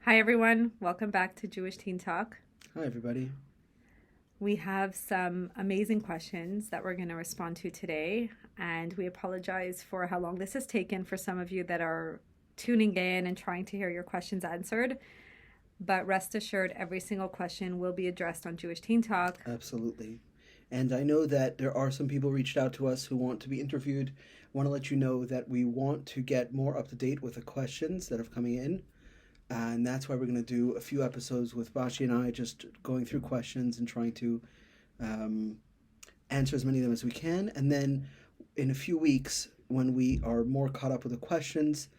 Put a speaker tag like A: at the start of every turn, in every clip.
A: Hi, everyone. Welcome back to Jewish Teen Talk.
B: Hi, everybody.
A: We have some amazing questions that we're going to respond to today. And we apologize for how long this has taken for some of you that are tuning in and trying to hear your questions answered. But rest assured, every single question will be addressed on Jewish Teen Talk.
B: Absolutely. And I know that there are some people reached out to us who want to be interviewed. I want to let you know that we want to get more up to date with the questions that are coming in. And that's why we're going to do a few episodes with Bashie and I, just going through questions and trying to answer as many of them as we can. And then in a few weeks, when we are more caught up with the questions,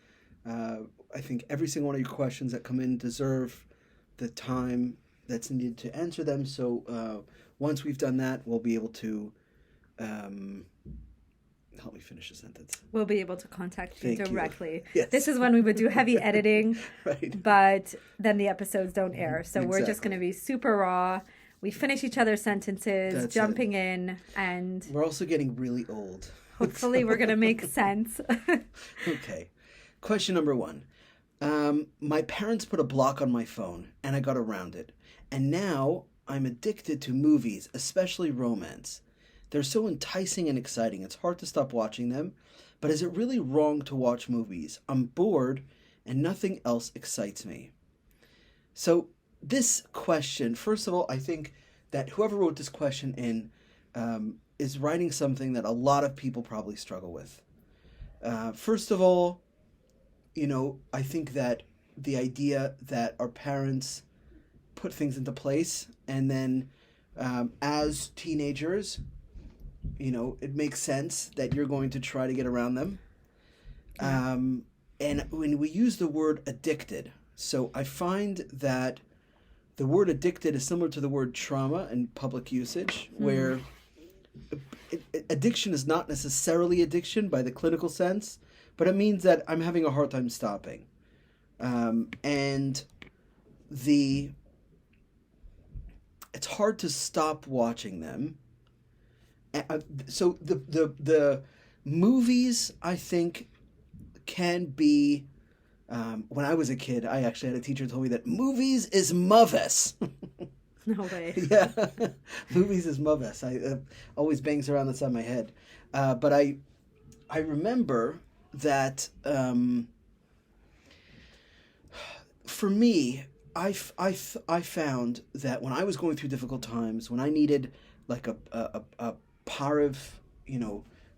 B: I think every single one of your questions that come in deserve the time that's needed to answer them. So once we've done that, we'll be able to... help me finish the sentence.
A: We'll be able to contact you directly.
B: Yes.
A: This is when we would do heavy editing,
B: Right.
A: But then the episodes don't air. So we're just
B: Exactly.
A: going to be super raw. We finish each other's sentences,
B: That's
A: jumping in, and
B: We're also getting really old.
A: hopefully we're going to make sense.
B: Okay. Question number 1. My parents put a block on my phone, and I got around it. And now I'm addicted to movies, especially romance. They're so enticing and exciting. It's hard to stop watching them. But is it really wrong to watch movies? I'm bored, and nothing else excites me. So this question, first of all, I think that whoever wrote this question in is writing something that a lot of people probably struggle with. First of all, I think that the idea that our parents put things into place, and then as teenagers, it makes sense that you're going to try to get around them. And when we use the word addicted, so I find that the word addicted is similar to the word trauma in public usage, where addiction is not necessarily addiction by the clinical sense, but it means that I'm having a hard time stopping. And it's hard to stop watching them. So the movies, I think, can be... when I was a kid, I actually had a teacher who told me that movies is movis.
A: No way.
B: Yeah, movies is movis. I always bangs around inside my head. But I remember that for me, I found that when I was going through difficult times, when I needed like a pariv,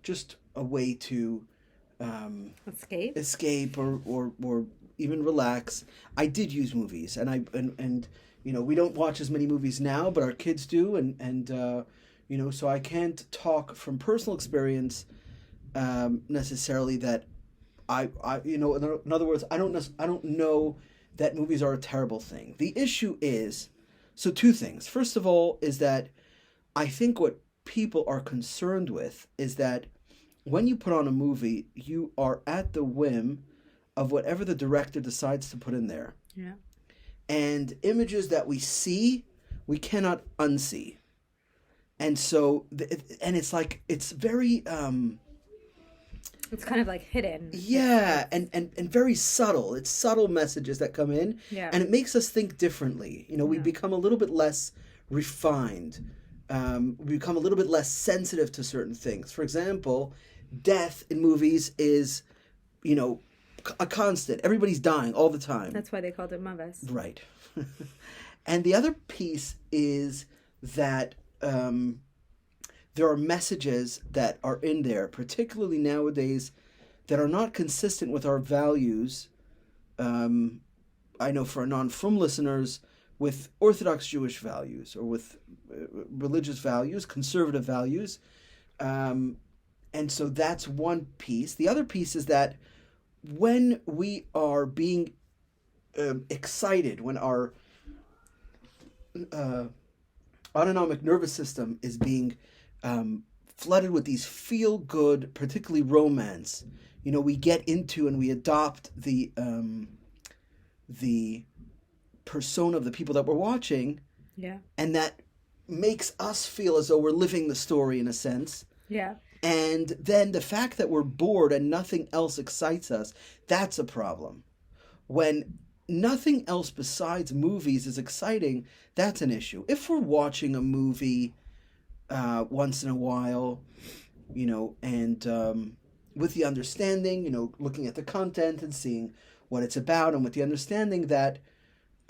B: just a way to escape or even relax, I did use movies. And we don't watch as many movies now, but our kids do, and so I can't talk from personal experience necessarily that in other words, I don't know that movies are a terrible thing. The issue is, so two things. First of all is that I think what people are concerned with is that when you put on a movie, you are at the whim of whatever the director decides to put in there.
A: Yeah.
B: And images that we see, we cannot unsee. And so, and it's like, it's very...
A: It's kind of like hidden.
B: Yeah, and very subtle. It's subtle messages that come in.
A: Yeah.
B: And it makes us think differently. We become a little bit less refined. We become a little bit less sensitive to certain things. For example, death in movies is, a constant. Everybody's dying all the time.
A: That's why they called it Mavis.
B: Right. And the other piece is that there are messages that are in there, particularly nowadays, that are not consistent with our values. I know for non-frum listeners, with Orthodox Jewish values or with religious values, conservative values. And so that's one piece. The other piece is that when we are being excited, when our autonomic nervous system is being flooded with these feel-good, particularly romance, we get into and we adopt the persona of the people that we're watching.
A: Yeah.
B: And that makes us feel as though we're living the story in a sense.
A: Yeah.
B: And then the fact that we're bored and nothing else excites us, that's a problem. When nothing else besides movies is exciting, that's an issue. If we're watching a movie once in a while, and with the understanding, looking at the content and seeing what it's about, and with the understanding that,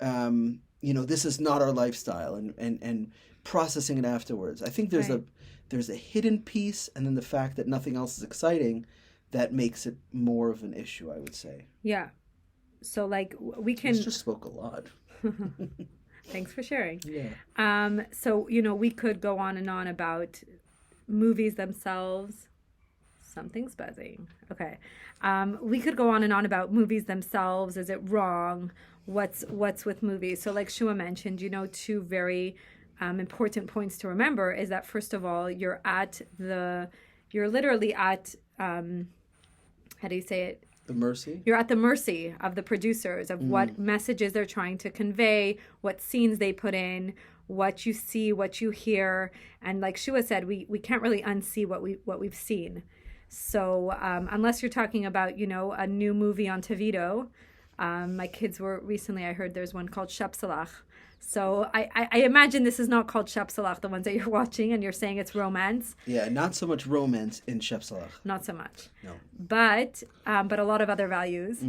B: this is not our lifestyle, and processing it afterwards. I think there's
A: Right.
B: there's a hidden piece, and then the fact that nothing else is exciting, that makes it more of an issue, I would say.
A: Yeah. So like we
B: I
A: can.
B: just spoke a lot.
A: Thanks for sharing.
B: Yeah.
A: So we could go on and on about movies themselves. Something's buzzing. Okay. We could go on and on about movies themselves. Is it wrong? What's with movies? So like Shua mentioned, two very important points to remember is that first of all, you're literally at how do you say it?
B: The mercy.
A: You're at the mercy of the producers of what messages they're trying to convey, what scenes they put in, what you see, what you hear, and like Shua said, we can't really unsee what we've seen. So unless you're talking about a new movie on Tavido, my kids were recently. I heard there's one called Shepsalach. So I imagine this is not called Shepsalach, the ones that you're watching, and you're saying it's romance.
B: Yeah, not so much romance in Shepsalach.
A: Not so much.
B: No.
A: But a lot of other values.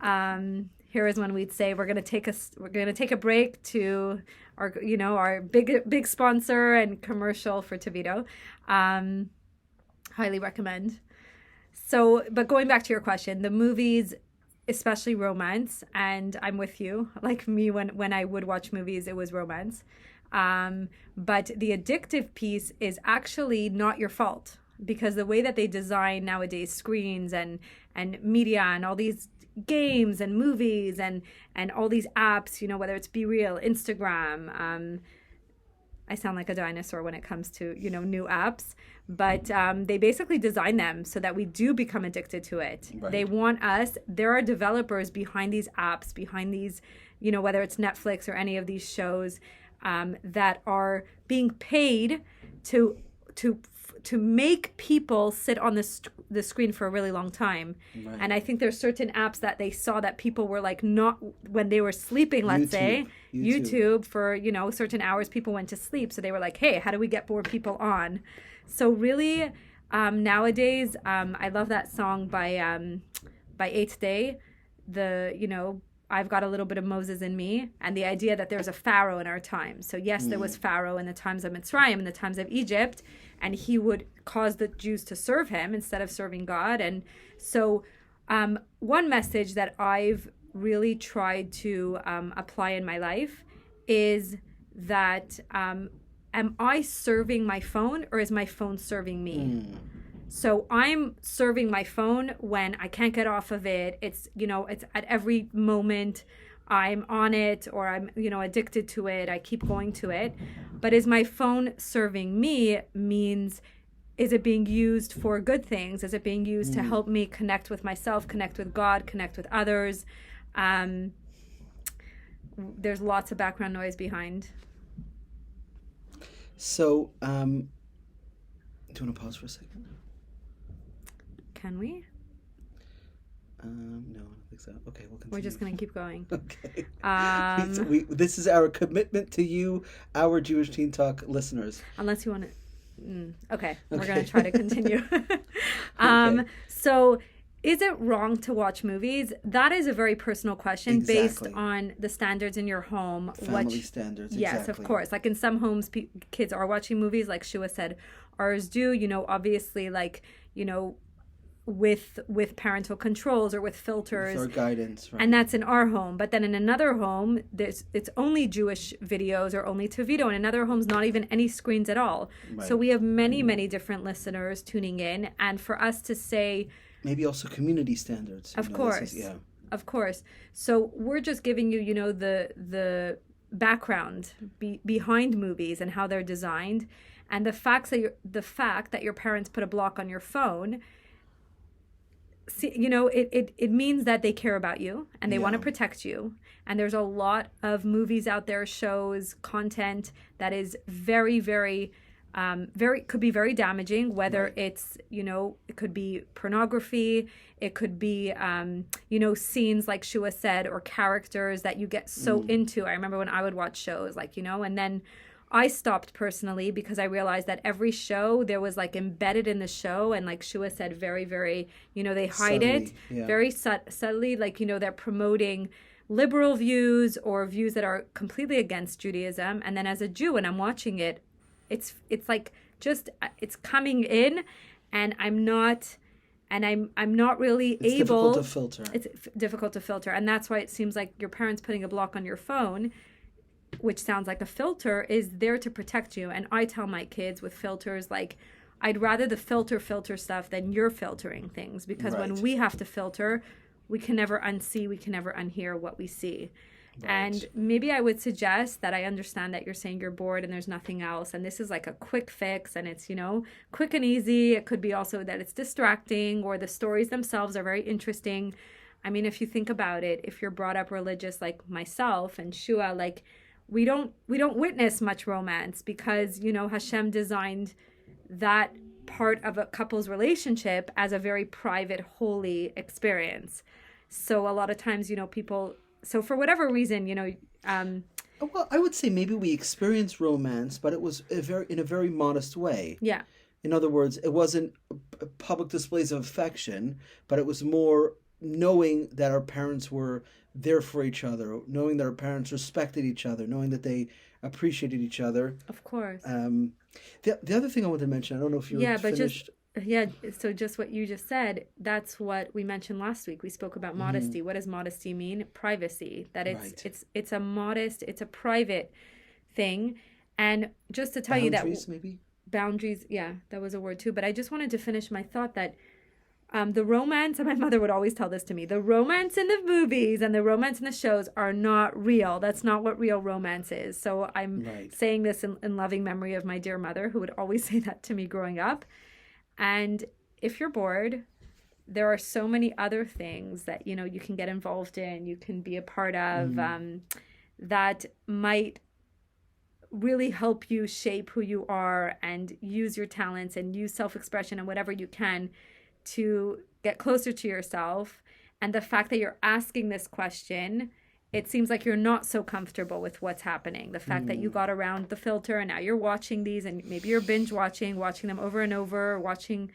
A: Here is when we'd say we're gonna take a break to our big sponsor and commercial for Tavido. Highly recommend. So, but going back to your question, the movies, especially romance, and I'm with you. Like me, when I would watch movies, it was romance. But the addictive piece is actually not your fault, because the way that they design nowadays screens and media and all these games and movies and all these apps, whether it's Be Real, Instagram. I sound like a dinosaur when it comes to new apps, but they basically design them so that we do become addicted to it.
B: Right.
A: They want us. There are developers behind these apps, behind these, whether it's Netflix or any of these shows, that are being paid to make people sit on the screen for a really long time.
B: Right.
A: And I think there's certain apps that they saw that people were like not when they were sleeping, let's say YouTube for certain hours people went to sleep, so they were like, hey, how do we get more people on? So really nowadays I love that song by Eighth Day, I've got a little bit of Moses in me, and the idea that there's a Pharaoh in our time. So yes, there was Pharaoh in the times of Mitzrayim, in the times of Egypt, and he would cause the Jews to serve him instead of serving God. And so one message that I've really tried to apply in my life is that am I serving my phone, or is my phone serving me? So I'm serving my phone when I can't get off of it. It's, it's at every moment I'm on it, or I'm, addicted to it. I keep going to it. But is my phone serving me means, is it being used for good things? Is it being used to help me connect with myself, connect with God, connect with others? There's lots of background noise behind.
B: So, do you want to pause for a second?
A: Can we?
B: No, I don't think so. Okay, we'll continue.
A: We're just going to keep going.
B: Okay.
A: This
B: is our commitment to you, our Jewish Teen Talk listeners.
A: Unless you want to... Okay, we're going to try to continue.
B: Okay.
A: So, is it wrong to watch movies? That is a very personal question based on the standards in your home.
B: Family standards,
A: yes,
B: exactly.
A: of course. Like in some homes, kids are watching movies, like Shua said. Ours do, obviously, like, with parental controls or with filters.
B: With our guidance, right.
A: And that's in our home. But then in another home, it's only Jewish videos or only Tavido. In another home's not even any screens at all. Right. So we have many, many different listeners tuning in. And for us to say...
B: Maybe also community standards.
A: Of course. Of course. So we're just giving you, the background behind movies and how they're designed. And the fact that your parents put a block on your phone... See, it means that they care about you and they want to protect you. And there's a lot of movies out there, shows, content that is very, very could be very damaging, whether
B: Right.
A: it's, it could be pornography, it could be, scenes like Shua said, or characters that you get so into. I remember when I would watch shows like, and then I stopped personally because I realized that every show there was like embedded in the show, and like Shua said, very, very, they hide it
B: Subtly, yeah.
A: very subtly, like, they're promoting liberal views or views that are completely against Judaism. And then as a Jew, when I'm watching it, it's like just it's coming in, and I'm not really
B: It's
A: able.
B: difficult to filter.
A: It's difficult to filter, and that's why it seems like your parents putting a block on your phone, which sounds like a filter, is there to protect you. And I tell my kids with filters, like, I'd rather the filter stuff than you're filtering things, because when
B: Right.
A: we have to filter, we can never unsee, we can never unhear what we see.
B: Right.
A: And maybe I would suggest that, I understand that you're saying you're bored and there's nothing else, and this is like a quick fix, and it's, quick and easy. It could be also that it's distracting, or the stories themselves are very interesting. I mean, if you think about it, if you're brought up religious like myself and Shua, like, we don't witness much romance, because, Hashem designed that part of a couple's relationship as a very private, holy experience. So a lot of times, people, so for whatever reason,
B: Well, I would say maybe we experienced romance, but it was in a very modest way.
A: yeah,
B: In other words, it wasn't public displays of affection, but it was more knowing that our parents were there for each other, knowing that our parents respected each other, knowing that they appreciated each other.
A: of course.
B: The other thing I wanted to mention, I don't know if you
A: Yeah, but
B: finished.
A: so just what you just said, that's what we mentioned last week. We spoke about modesty. What does modesty mean? Privacy. That
B: Right.
A: it's a modest, it's a private thing. And just to tell you that
B: Boundaries, maybe?
A: boundaries, yeah, that was a word too. But I just wanted to finish my thought that the romance, and my mother would always tell this to me, the romance in the movies and the romance in the shows are not real. That's not what real romance is. So I'm
B: Right.
A: saying this in loving memory of my dear mother, who would always say that to me growing up. And if you're bored, there are so many other things that, you can get involved in, you can be a part of, that might really help you shape who you are, and use your talents and use self-expression and whatever you can to get closer to yourself. And the fact that you're asking this question, it seems like you're not so comfortable with what's happening. The fact that you got around the filter and now you're watching these, and maybe you're binge watching them over and over, watching.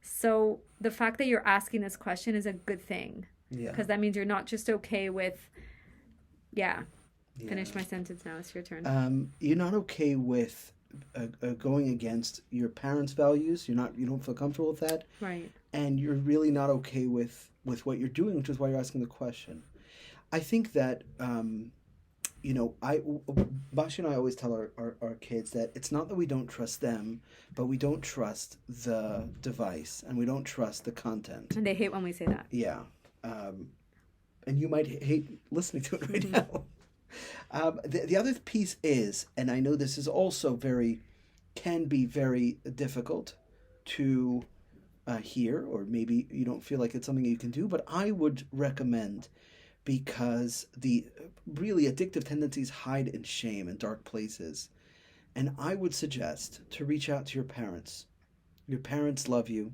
A: So the fact that you're asking this question is a good thing,
B: Yeah.
A: because that means you're not just okay with,
B: Yeah.
A: finish my sentence now. It's your turn.
B: You're not okay with going against your parents' values. You don't feel comfortable with that,
A: Right.
B: and you're really not okay with what you're doing, which is why you're asking the question. I think that Bashie and I always tell our kids that it's not that we don't trust them, but we don't trust the device, and we don't trust the content.
A: And they hate when we say that.
B: Yeah, and you might hate listening to it right now. The other piece is, and I know this is also can be very difficult to hear, or maybe you don't feel like it's something you can do, but I would recommend, because the really addictive tendencies hide in shame and dark places. And I would suggest to reach out to your parents. Your parents love you,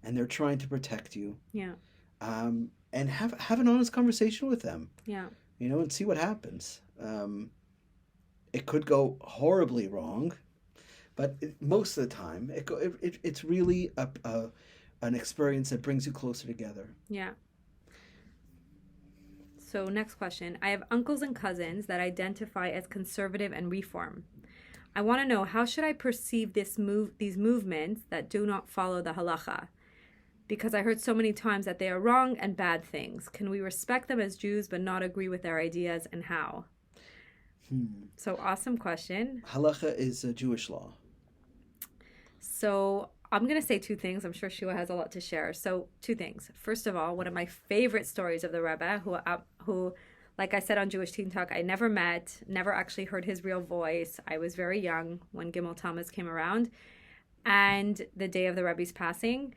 B: and they're trying to protect you.
A: Yeah.
B: And have an honest conversation with them.
A: Yeah.
B: And see what happens. It could go horribly wrong, but most of the time, it's really an experience that brings you closer together.
A: Yeah. So next question. I have uncles and cousins that identify as conservative and reform. I want to know, how should I perceive these movements that do not follow the halacha? Because I heard so many times that they are wrong and bad things. Can we respect them as Jews but not agree with their ideas, and how? So awesome question.
B: Halacha is a Jewish law.
A: So I'm going to say two things. I'm sure Shua has a lot to share. So two things. First of all, one of my favorite stories of the Rebbe, who, like I said on Jewish Teen Talk, I never met, never actually heard his real voice. I was very young when Gimel Tammuz came around, and the day of the Rebbe's passing.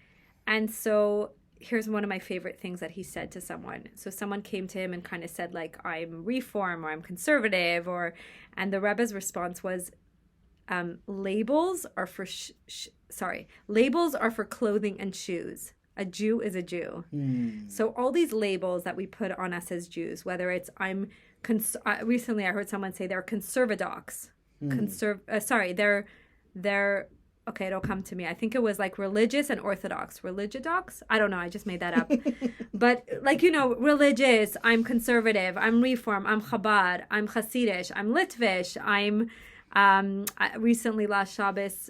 A: And so here's one of my favorite things that he said to someone. So someone came to him and kind of said, like, I'm reform, or I'm conservative, and the Rebbe's response was, labels are for labels are for clothing and shoes. A Jew is a Jew. So all these labels that we put on us as Jews, whether it's recently I heard someone say they're conservadox. They're okay, it'll come to me. I think it was like religious and orthodox. Religidox? I don't know. I just made that up. But like, religious, I'm conservative, I'm reform, I'm Chabad, I'm Hasidish, I'm Litvish, I'm recently last Shabbos,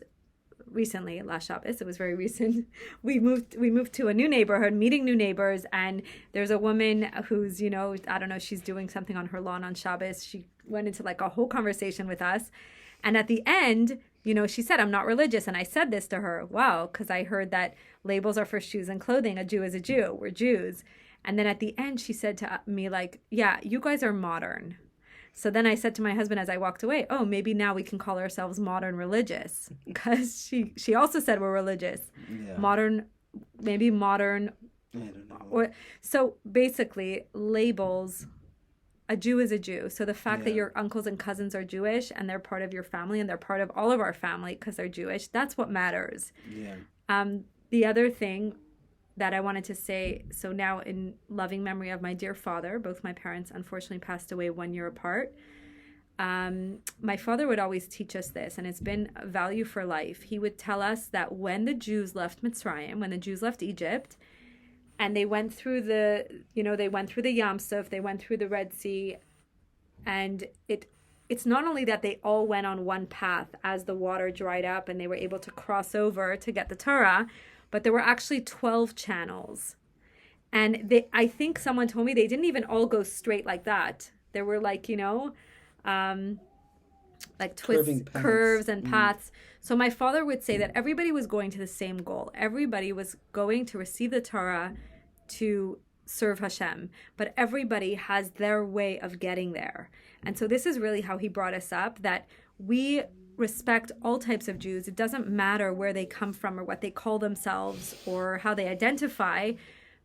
A: it was very recent, we moved to a new neighborhood, meeting new neighbors, and there's a woman who's, I don't know, she's doing something on her lawn on Shabbos. She went into like a whole conversation with us, and at the end, she said, I'm not religious. And I said this to her, wow, because I heard that labels are for shoes and clothing. A Jew is a Jew. We're Jews. And then at the end, she said to me, like, yeah, you guys are modern. So then I said to my husband as I walked away, oh, maybe now we can call ourselves modern religious, because she also said we're religious. Yeah. Maybe modern. I don't know. So basically, labels, a Jew is a Jew. So the fact that your uncles and cousins are Jewish and they're part of your family and they're part of all of our family because they're Jewish, that's what matters. Yeah. The other thing that I wanted to say, so now in loving memory of my dear father, both my parents unfortunately passed away 1 year apart. My father would always teach us this, and it's been a value for life. He would tell us that when the Jews left Mitzrayim, when the Jews left Egypt, and they went through the Yam Suf, they went through the Red Sea, and it's not only that they all went on one path as the water dried up and they were able to cross over to get the Torah, but there were actually 12 channels. And I think someone told me they didn't even all go straight like that. There were like, like twists, curves and paths. So my father would say that everybody was going to the same goal. Everybody was going to receive the Torah to serve Hashem, but everybody has their way of getting there. And so this is really how he brought us up, that we respect all types of Jews. It doesn't matter where they come from or what they call themselves or how they identify,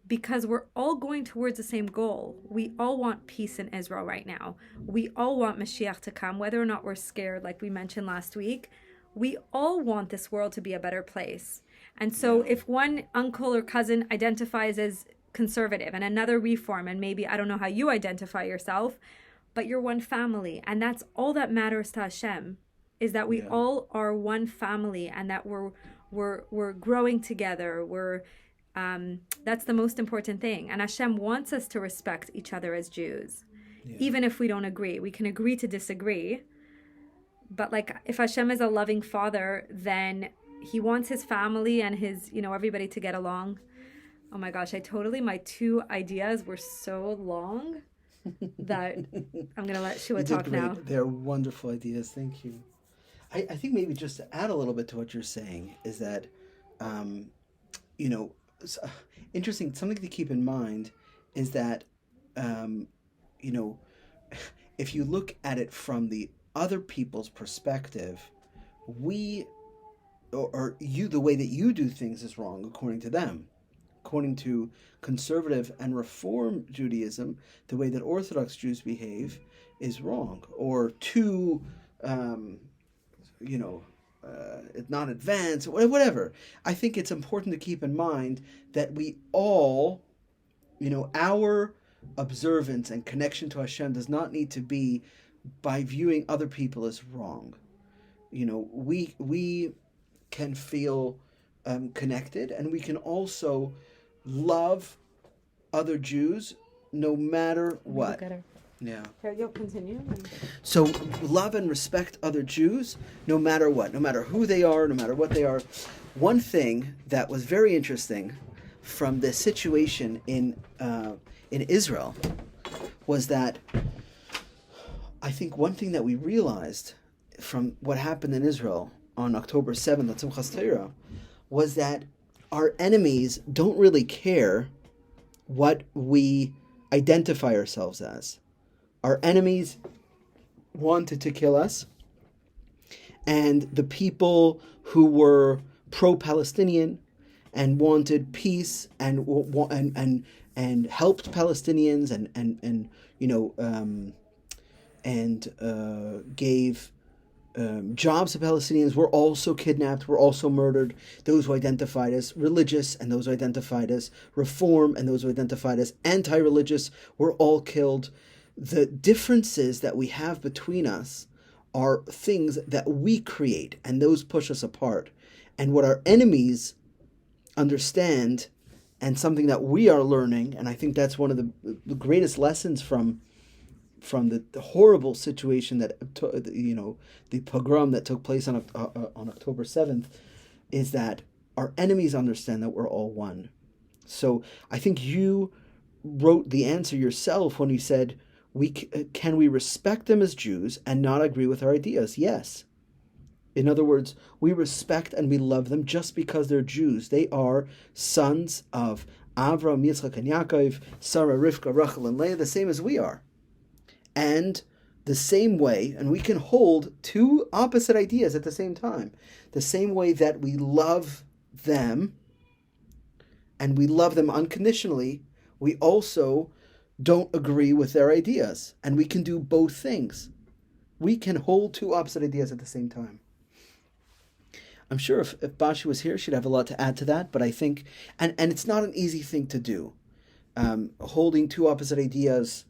A: because we're all going towards the same goal. We all want peace in Israel right now. We all want Mashiach to come, whether or not we're scared, like we mentioned last week. We all want this world to be a better place. And so if one uncle or cousin identifies as conservative and another reform, and maybe, I don't know how you identify yourself, but you're one family. And that's all that matters to Hashem, is that we all are one family, and that we're growing together. That's the most important thing. And Hashem wants us to respect each other as Jews, even if we don't agree. We can agree to disagree. But like, if Hashem is a loving father, then he wants his family and his, everybody to get along. Oh my gosh, my two ideas were so long that I'm going to let Shua talk now.
B: They're wonderful ideas. Thank you. I think maybe just to add a little bit to what you're saying is that, interesting, something to keep in mind is that, if you look at it from the other people's perspective, the way that you do things is wrong according to them. According to conservative and reform Judaism, the way that Orthodox Jews behave is wrong, or too, not advanced, whatever. I think it's important to keep in mind that we all, our observance and connection to Hashem does not need to be by viewing other people as wrong. We can feel connected, and we can also love other Jews no matter what. Yeah.
A: Here, you'll continue.
B: So love and respect other Jews no matter what, no matter who they are, no matter what they are. One thing that was very interesting from the situation in Israel was that I think one thing that we realized from what happened in Israel on October 7th at Simchas Torah was that our enemies don't really care what we identify ourselves as. Our enemies wanted to kill us, and the people who were pro-Palestinian and wanted peace and helped Palestinians and gave jobs of Palestinians were also kidnapped, were also murdered. Those who identified as religious and those who identified as reform and those who identified as anti-religious were all killed. The differences that we have between us are things that we create, and those push us apart. And what our enemies understand, and something that we are learning, and I think that's one of the greatest lessons from the horrible situation that the pogrom that took place on October 7th, is that our enemies understand that we're all one. So I think you wrote the answer yourself when you said, can we respect them as Jews and not agree with our ideas? Yes. In other words, we respect and we love them just because they're Jews. They are sons of Avram, Yitzchak, and Yaakov, Sarah, Rivka, Rachel, and Leah, the same as we are. And the same way, and we can hold two opposite ideas at the same time. The same way that we love them, and we love them unconditionally, we also don't agree with their ideas. And we can do both things. We can hold two opposite ideas at the same time. I'm sure if Bashie was here, she'd have a lot to add to that, but I think, and it's not an easy thing to do. Holding two opposite ideas,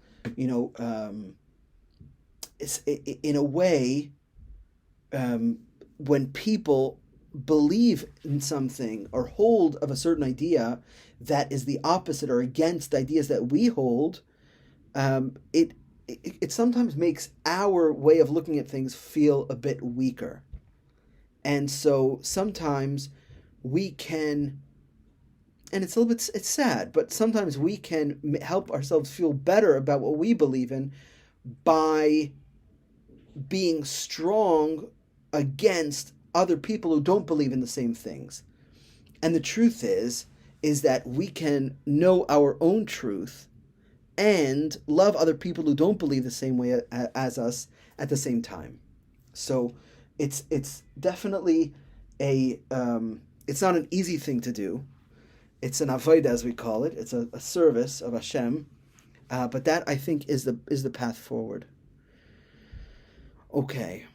B: it's, in a way, when people believe in something or hold of a certain idea that is the opposite or against ideas that we hold, it sometimes makes our way of looking at things feel a bit weaker. And so sometimes we can, and it's a little bit, it's sad, but sometimes we can help ourselves feel better about what we believe in by being strong against other people who don't believe in the same things. And the truth is that we can know our own truth and love other people who don't believe the same way as us at the same time. So it's definitely it's not an easy thing to do. It's an avodah, as we call it. It's a service of Hashem, but that, I think, is the path forward. Okay.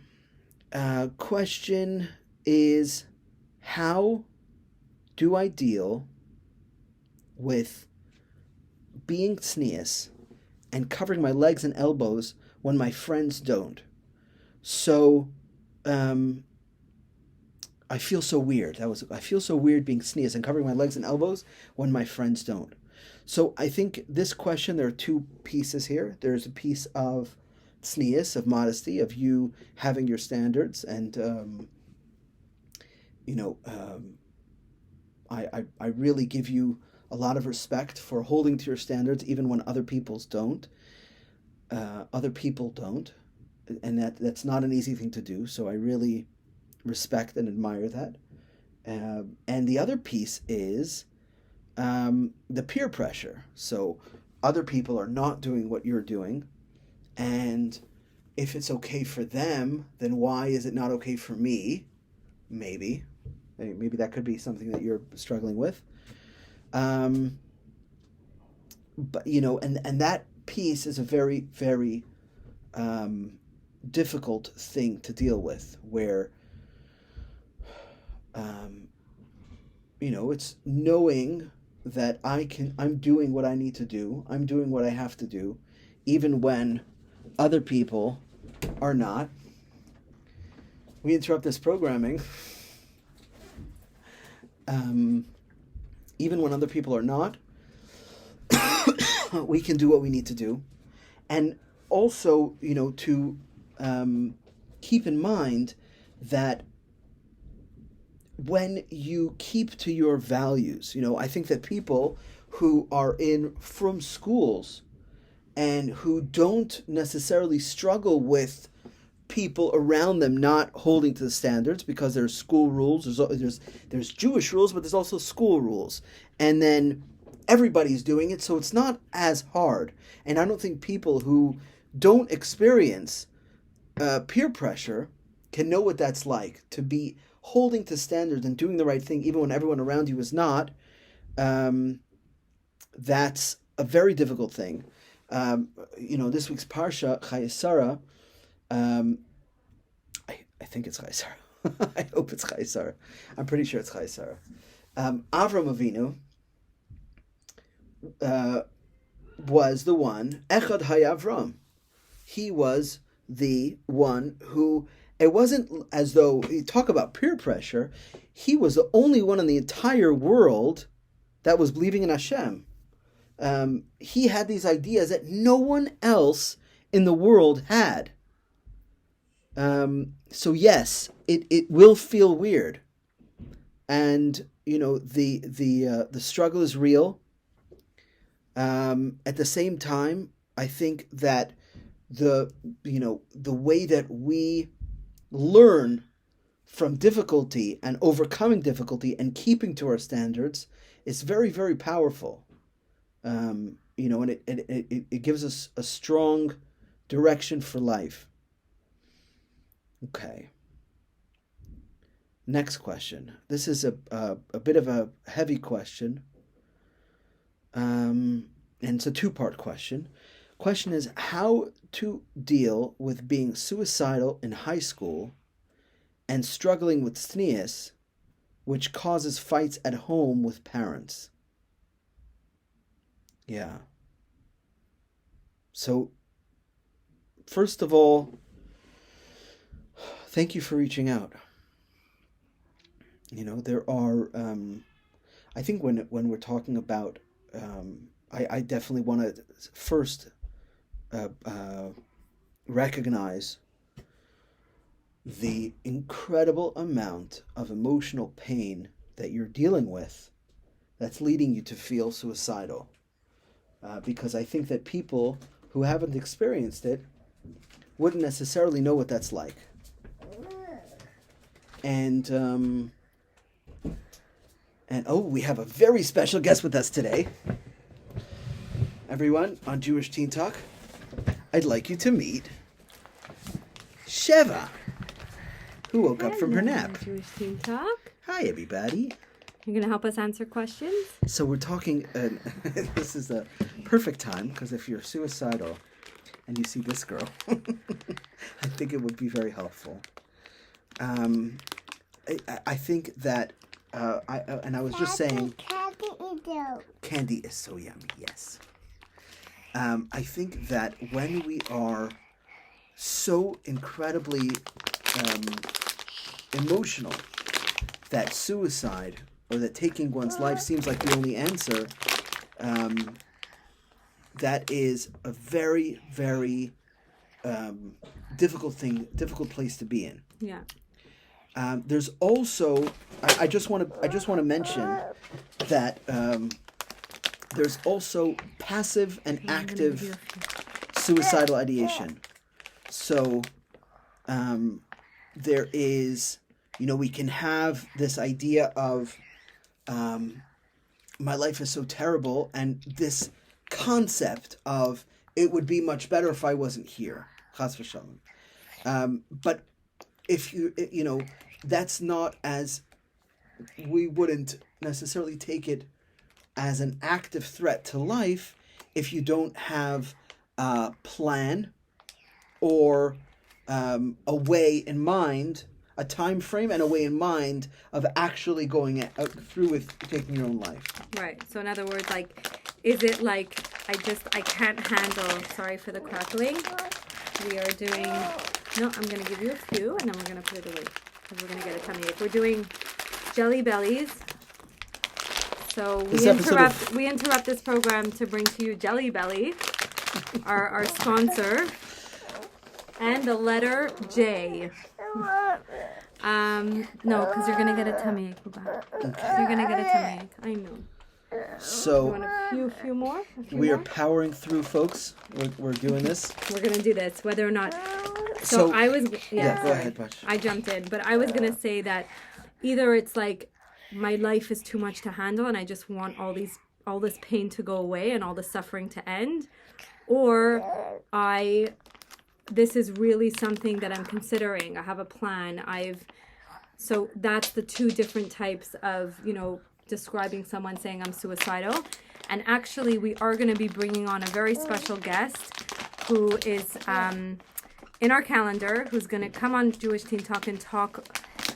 B: Question is, how do I deal with being tznius and covering my legs and elbows when my friends don't? So, I feel so weird. I feel so weird being tznius and covering my legs and elbows when my friends don't. So I think this question, there are two pieces here. There's a piece of tznius, of modesty, of you having your standards, and I really give you a lot of respect for holding to your standards even when other people don't. And that's not an easy thing to do. So I really respect and admire that. And the other piece is the peer pressure. So other people are not doing what you're doing, and if it's okay for them, then why is it not okay for me? Maybe that could be something that you're struggling with. But and that piece is a very, very difficult thing to deal with, where it's knowing that I'm doing what I need to do, I'm doing what I have to do, even when other people are not. We interrupt this programming. Even when other people are not, we can do what we need to do. And also, to keep in mind that when you keep to your values, I think that people who are from schools and who don't necessarily struggle with people around them not holding to the standards, because there's school rules, there's Jewish rules, but there's also school rules, and then everybody's doing it, so it's not as hard. And I don't think people who don't experience peer pressure can know what that's like, to be holding to standards and doing the right thing even when everyone around you is not. That's a very difficult thing. This week's Parsha, Chayei Sarah, I think it's Chaisar. I hope it's Chaisar. I'm pretty sure it's Chaisar. Avram Avinu was the one, Echad Hayavram. He was the one who, it wasn't as though, you talk about peer pressure, he was the only one in the entire world that was believing in Hashem. He had these ideas that no one else in the world had. So yes, it will feel weird. And, the struggle is real. At the same time, I think that the way that we learn from difficulty and overcoming difficulty and keeping to our standards is very, very powerful. And it gives us a strong direction for life. Okay. Next question. This is a bit of a heavy question. And it's a two-part question. Question is how to deal with being suicidal in high school and struggling with tznius, which causes fights at home with parents. Yeah. So, first of all, thank you for reaching out. There are, I think when we're talking about, I definitely want to first recognize the incredible amount of emotional pain that you're dealing with that's leading you to feel suicidal. Because I think that people who haven't experienced it wouldn't necessarily know what that's like. And we have a very special guest with us today. Everyone, on Jewish Teen Talk, I'd like you to meet Sheva, who woke up from her nap.
A: Jewish Teen Talk.
B: Hi, everybody.
A: You're going to help us answer questions?
B: So we're talking, this is the perfect time, because if you're suicidal and you see this girl, I think it would be very helpful. I think that, I was just saying, candy is so yummy, yes. I think that when we are so incredibly emotional that suicide or that taking one's life seems like the only answer, that is a very, very difficult place to be in.
A: Yeah.
B: There's also, I just want to mention that there's also passive and active suicidal ideation. So there is, we can have this idea of my life is so terrible, and this concept of it would be much better if I wasn't here. Chas v'shalom. But if that's not as, we wouldn't necessarily take it as an active threat to life if you don't have a plan or a way in mind, a time frame and a way in mind of actually going through with taking your own life.
A: Right. So in other words, is it like I can't handle, sorry for the crackling. We are doing, no, I'm going to give you a few and then we're going to put it away because we're going to get a tummy ache. We're doing Jelly Bellies. So we interrupt this program to bring to you Jelly Belly, our sponsor, and the letter J. No, because you're gonna get a tummy ache. Okay. You're gonna get a tummy ache. I know.
B: So
A: you want a few more?
B: We are powering through, folks. We're doing this.
A: We're gonna do this, whether or not.
B: So
A: I was.
B: Yeah, go ahead, Bashie.
A: I jumped in, but I was gonna say that either it's like my life is too much to handle, and I just want all this pain to go away and all the suffering to end, or this is really something that I'm considering. I have a plan. So that's the two different types of, describing someone saying I'm suicidal. And actually, we are going to be bringing on a very special guest who is in our calendar who's going to come on Jewish Teen Talk and talk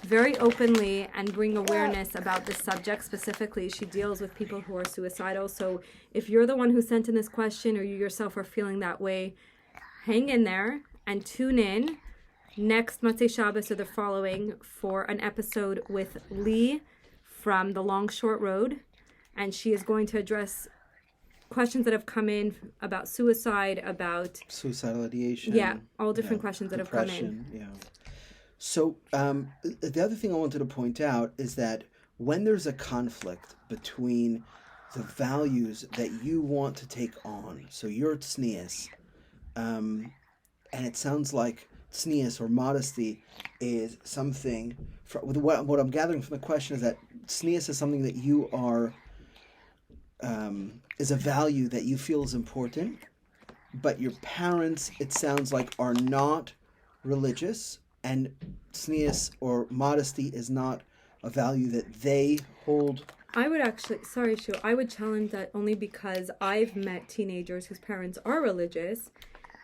A: very openly and bring awareness about this subject specifically. She deals with people who are suicidal. So if you're the one who sent in this question or you yourself are feeling that way, hang in there and tune in next Motzei Shabbos or the following for an episode with Lee from The Long Short Road. And she is going to address questions that have come in about suicide, about
B: suicidal ideation.
A: Yeah, all different questions that have come in.
B: Yeah. So the other thing I wanted to point out is that when there's a conflict between the values that you want to take on, so you're tznius, and it sounds like tznius or modesty is something, what I'm gathering from the question is that tznius is something that you are, is a value that you feel is important, but your parents, it sounds like, are not religious, and tznius or modesty is not a value that they hold.
A: I would actually, sorry, Shu, I would challenge that only because I've met teenagers whose parents are religious,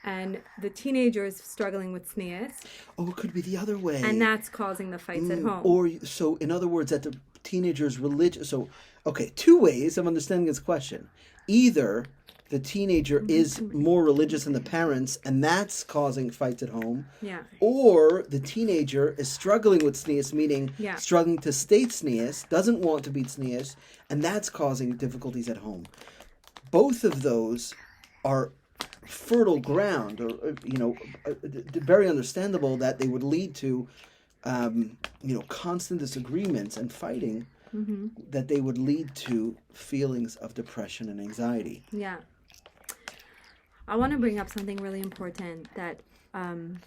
A: and the teenagers struggling with tznius.
B: Oh, it could be the other way.
A: And that's causing the fights at home.
B: Or, so in other words, that the teenager's religious. So, okay, two ways of understanding this question. Either the teenager is more religious than the parents, and that's causing fights at home.
A: Yeah.
B: Or the teenager is struggling with tznius, meaning struggling to stay tznius, doesn't want to be tznius, and that's causing difficulties at home. Both of those are fertile ground, or very understandable that they would lead to, constant disagreements and fighting. Mm-hmm. That they would lead to feelings of depression and anxiety.
A: Yeah. I want to bring up something really important that, and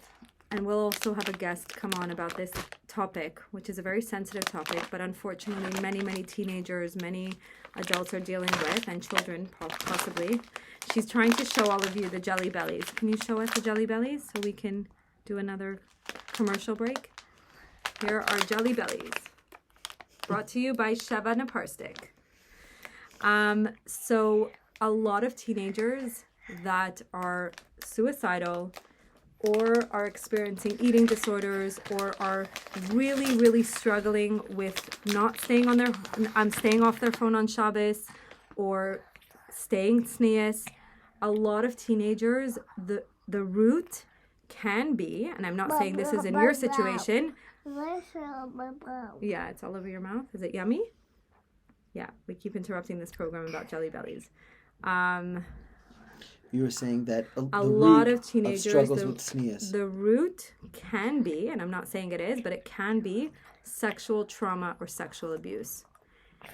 A: we'll also have a guest come on about this topic, which is a very sensitive topic, but unfortunately many teenagers, many adults are dealing with, and children possibly. She's trying to show all of you the jelly bellies. Can you show us the jelly bellies so we can do another commercial break? Here are jelly bellies. Brought to you by Sheva Naparstik. So a lot of teenagers that are suicidal or are experiencing eating disorders or are really struggling with not staying on staying off their phone on Shabbos or staying tznius. A lot of teenagers, the root can be, and I'm not saying this is in your situation. Yeah, it's all over your mouth. Is it yummy? Yeah, we keep interrupting this program about jelly bellies.
B: You were saying that
A: a lot of teenagers
B: struggles with tznius.
A: The root can be, and I'm not saying it is, but it can be sexual trauma or sexual abuse.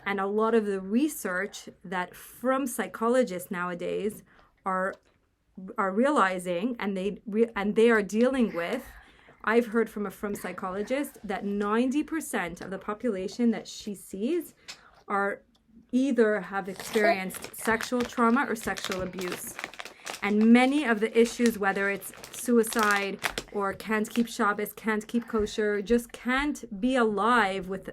A: And a lot of the research that from psychologists nowadays are realizing, and they are dealing with. I've heard from a psychologist that 90% of the population that she sees are either have experienced sexual trauma or sexual abuse. And many of the issues, whether it's suicide or can't keep Shabbos, can't keep kosher, just can't be alive with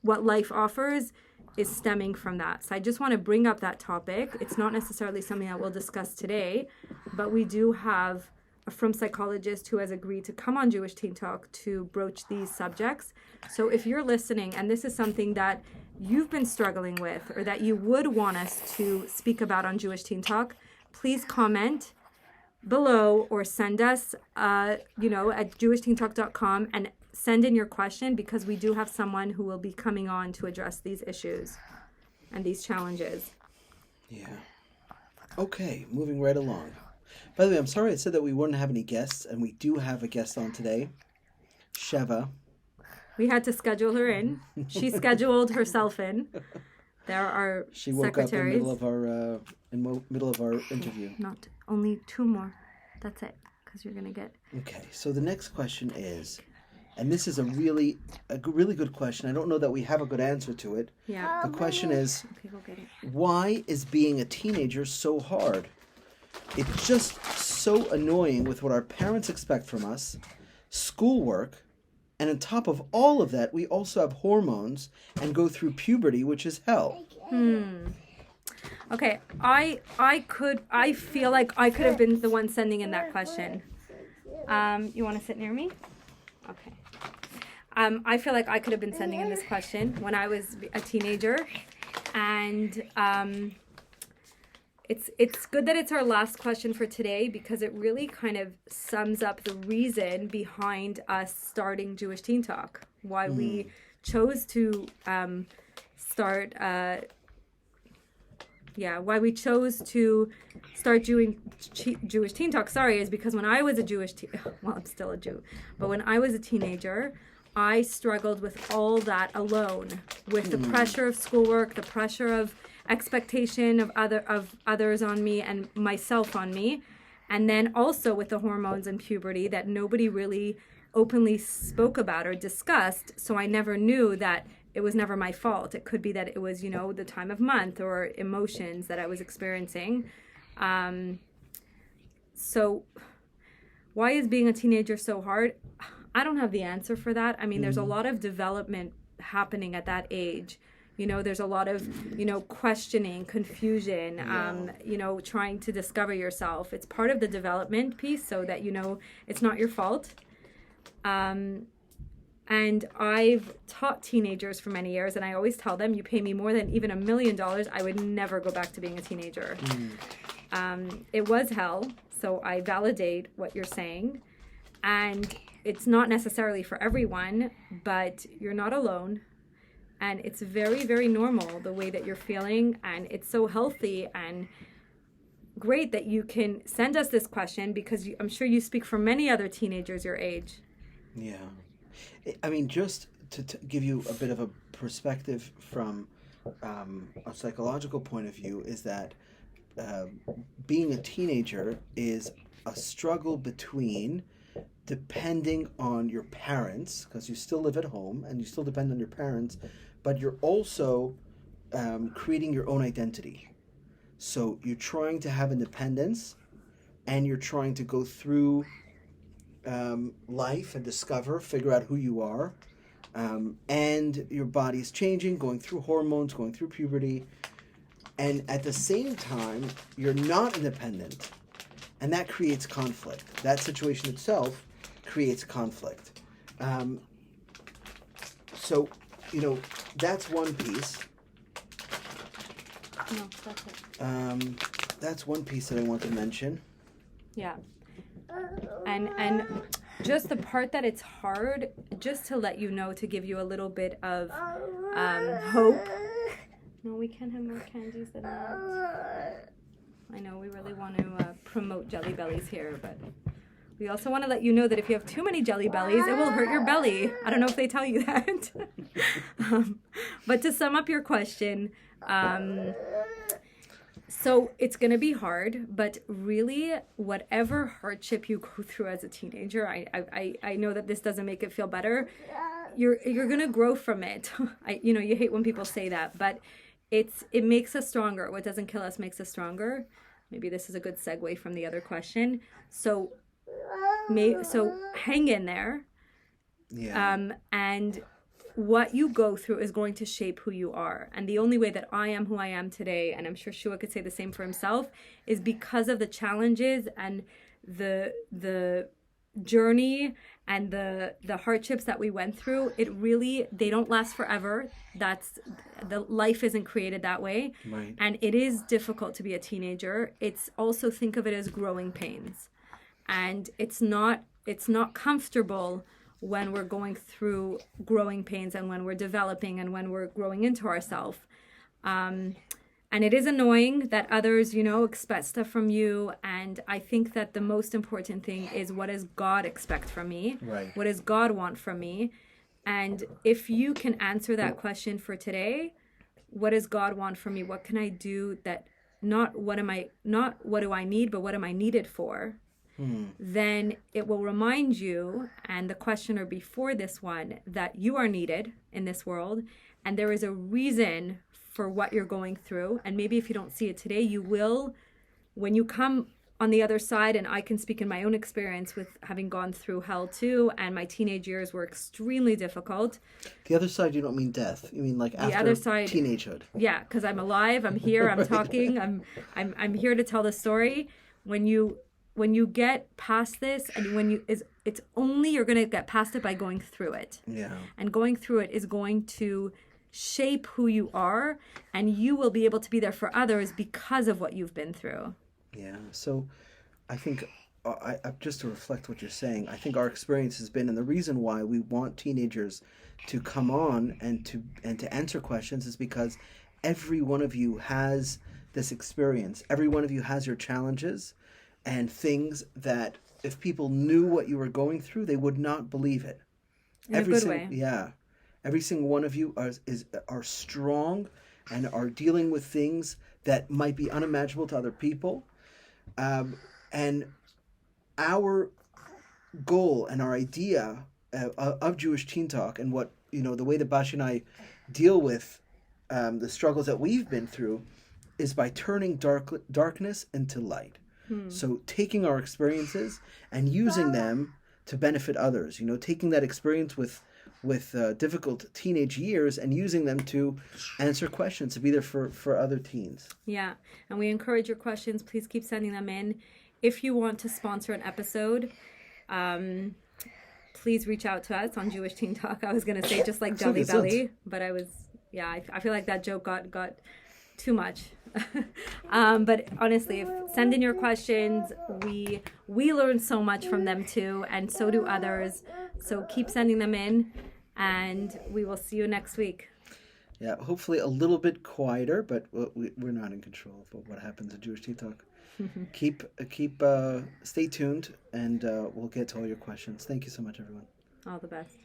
A: what life offers, is stemming from that. So I just want to bring up that topic. It's not necessarily something that we'll discuss today, but we do have a from psychologist who has agreed to come on Jewish Teen Talk to broach these subjects. So if you're listening and this is something that you've been struggling with or that you would want us to speak about on Jewish Teen Talk, please comment below or send us, at jewishteentalk.com and send in your question, because we do have someone who will be coming on to address these issues and these challenges.
B: Yeah. Okay, moving right along. By the way, I'm sorry I said that we wouldn't have any guests, and we do have a guest on today, Sheva.
A: We had to schedule her in. She scheduled herself in. There are
B: She woke
A: secretaries.
B: up in the middle of our interview.
A: Not only two more. That's it, because you're gonna get.
B: Okay, so the next question is, and this is a really good question. I don't know that we have a good answer to it.
A: Yeah.
B: The question is,
A: Okay, go get it.
B: why is being a teenager so hard? It's just so annoying with what our parents expect from us, schoolwork, and on top of all of that, we also have hormones and go through puberty, which is hell.
A: Okay, I feel like I could have been the one sending in that question. You want to sit near me? Okay. I feel like I could have been sending in this question when I was a teenager, and it's good that it's our last question for today, because it really kind of sums up the reason behind us starting Jewish Teen Talk, why we chose to start Jewish Teen Talk, is because when I was a well, I'm still a Jew, but when I was a teenager, I struggled with all that alone, with the pressure of schoolwork, the pressure of expectation of others on me and myself on me, and then also with the hormones and puberty that nobody really openly spoke about or discussed. So I never knew that it was never my fault. It could be that it was, the time of month or emotions that I was experiencing. So why is being a teenager so hard? I don't have the answer for that. I mean, there's a lot of development happening at that age. There's a lot of, questioning, confusion, trying to discover yourself. It's part of the development piece, so that, it's not your fault. And I've taught teenagers for many years, and I always tell them, you pay me more than even $1 million, I would never go back to being a teenager. It was hell, so I validate what you're saying. And it's not necessarily for everyone, but you're not alone. And it's very, very normal the way that you're feeling. And it's so healthy and great that you can send us this question, because I'm sure you speak for many other teenagers your age.
B: Yeah. I mean, just to give you a bit of a perspective from a psychological point of view, is that being a teenager is a struggle between depending on your parents, because you still live at home and you still depend on your parents, but you're also creating your own identity. So you're trying to have independence, and you're trying to go through life and figure out who you are, and your body's changing, going through hormones, going through puberty, and at the same time you're not independent, and that creates conflict. That situation itself creates conflict. So that's one piece.
A: No, that's it.
B: That's one piece that I want to mention.
A: Yeah. And just the part that it's hard, just to let you know, to give you a little bit of hope. No, we can't have more candies than that. I know we really want to promote Jelly Bellies here, but we also want to let you know that if you have too many Jelly Bellies, it will hurt your belly. I don't know if they tell you that. But to sum up your question, so it's going to be hard, but really, whatever hardship you go through as a teenager, I know that this doesn't make it feel better. You're going to grow from it. You hate when people say that, but it makes us stronger. What doesn't kill us makes us stronger. Maybe this is a good segue from the other question. So hang in there.
B: Yeah.
A: And what you go through is going to shape who you are. And the only way that I am who I am today, and I'm sure Shua could say the same for himself, is because of the challenges and the journey and the hardships that we went through. They don't last forever. The life isn't created that way.
B: Right.
A: And it is difficult to be a teenager. It's also, think of it as growing pains. And it's not comfortable when we're going through growing pains, and when we're developing, and when we're growing into ourselves. And it is annoying that others, expect stuff from you. And I think that the most important thing is, what does God expect from me?
B: Right.
A: What does God want from me? And if you can answer that question for today, what does God want from me? What can I do that, not what do I need, but what am I needed for? Then it will remind you, and the questioner before this one, that you are needed in this world, and there is a reason for what you're going through. And maybe if you don't see it today, you will when you come on the other side, and I can speak in my own experience with having gone through hell too, and my teenage years were extremely difficult.
B: The other side, you don't mean death. You mean like
A: The
B: after
A: other side,
B: teenagehood.
A: yeah, because I'm alive, I'm here, I'm talking, I'm here to tell the story. When you get past this, and it's only you're going to get past it by going through it.
B: Yeah.
A: And going through it is going to shape who you are, and you will be able to be there for others because of what you've been through.
B: Yeah. So I think, just to reflect what you're saying, I think our experience has been, and the reason why we want teenagers to come on and to answer questions is because every one of you has this experience. Every one of you has your challenges and things that if people knew what you were going through, they would not believe it.
A: In a good way.
B: Yeah. Every single one of you are strong and are dealing with things that might be unimaginable to other people. And our goal and our idea of Jewish Teen Talk and what, the way that Bashie and I deal with the struggles that we've been through is by turning darkness into light. So taking our experiences and using them to benefit others, taking that experience with difficult teenage years and using them to answer questions, to be there for other teens.
A: Yeah, and we encourage your questions. Please keep sending them in. If you want to sponsor an episode, please reach out to us on Jewish Teen Talk. I was going to say just like Jelly Belly, but I feel like that joke got too much. But honestly, send in your questions. We learn so much from them too, and so do others. So keep sending them in, and we will see you next week.
B: Yeah, hopefully a little bit quieter, but we're not in control of what happens at Jewish Tea Talk. Stay tuned, and we'll get to all your questions. Thank you so much, everyone.
A: All the best.